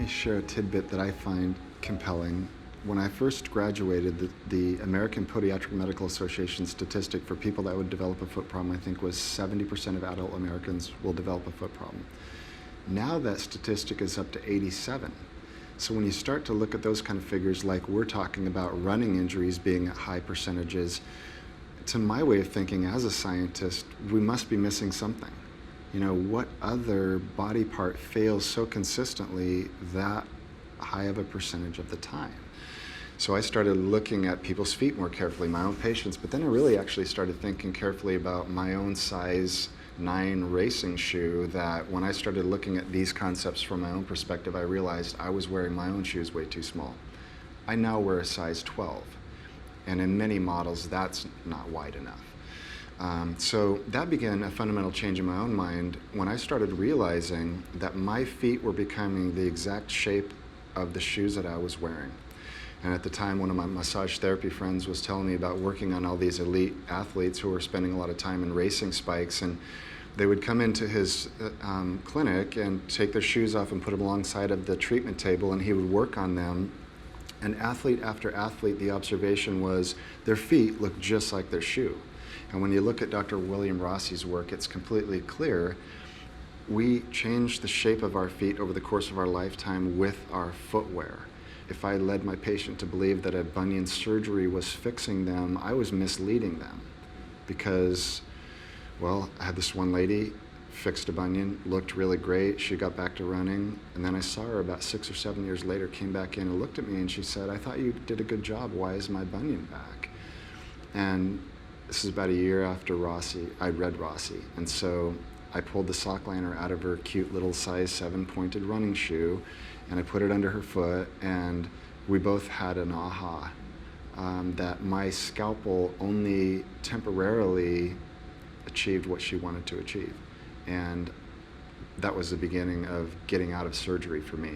me share a tidbit that I find compelling. When I first graduated, the American Podiatric Medical Association statistic for people that would develop a foot problem, I think, was 70% of adult Americans will develop a foot problem. Now that statistic is up to 87. So when you start to look at those kind of figures, like we're talking about running injuries being at high percentages, to my way of thinking as a scientist, we must be missing something. You know, what other body part fails so consistently that high of a percentage of the time? So I started looking at people's feet more carefully, my own patients, but then I really actually started thinking carefully about my own size 9 racing shoe, that when I started looking at these concepts from my own perspective, I realized I was wearing my own shoes way too small. I now wear a size 12, and in many models that's not wide enough. So that began a fundamental change in my own mind when I started realizing that my feet were becoming the exact shape of the shoes that I was wearing. And at the time, one of my massage therapy friends was telling me about working on all these elite athletes who were spending a lot of time in racing spikes, and they would come into his clinic and take their shoes off and put them alongside of the treatment table, and he would work on them. And athlete after athlete, the observation was their feet looked just like their shoe. And when you look at Dr. William Rossi's work, it's completely clear. We change the shape of our feet over the course of our lifetime with our footwear. If I led my patient to believe that a bunion surgery was fixing them, I was misleading them. Because, well, I had this one lady, fixed a bunion, looked really great, she got back to running, and then I saw her about 6 or 7 years later, came back in and looked at me and she said, "I thought you did a good job, why is my bunion back?" And this is about a year after Rossi, I read Rossi, and so I pulled the sock liner out of her cute little size 7 pointed running shoe, and I put it under her foot, and we both had an aha, that my scalpel only temporarily achieved what she wanted to achieve. And that was the beginning of getting out of surgery for me,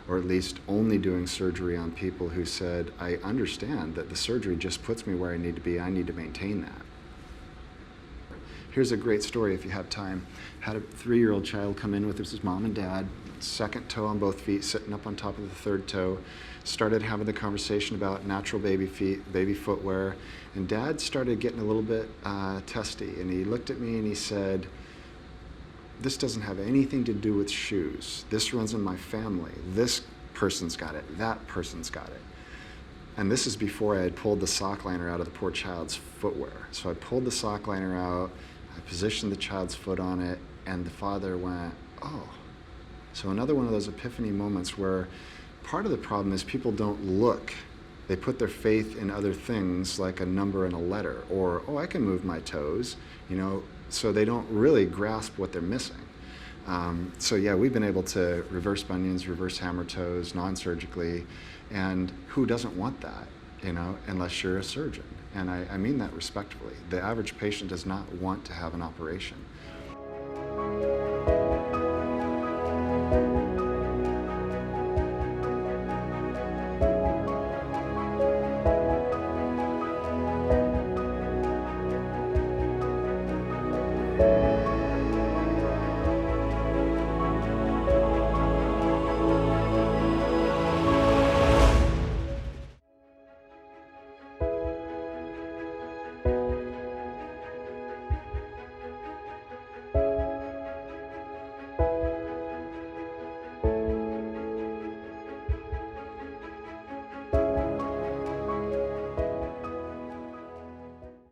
or at least only doing surgery on people who said, "I understand that the surgery just puts me where I need to be, I need to maintain that." Here's a great story if you have time. Had a 3-year-old child come in with his mom and dad, second toe on both feet, sitting up on top of the third toe. Started having the conversation about natural baby feet, baby footwear, and dad started getting a little bit testy, and he looked at me and he said, "This doesn't have anything to do with shoes. This runs in my family. This person's got it, that person's got it." And this is before I had pulled the sock liner out of the poor child's footwear. So I pulled the sock liner out, I positioned the child's foot on it, and the father went, "Oh." So another one of those epiphany moments where part of the problem is people don't look. They put their faith in other things like a number and a letter, or, "Oh, I can move my toes," so they don't really grasp what they're missing. So yeah, we've been able to reverse bunions, reverse hammer toes, non-surgically, and who doesn't want that, unless you're a surgeon. And I mean that respectfully. The average patient does not want to have an operation.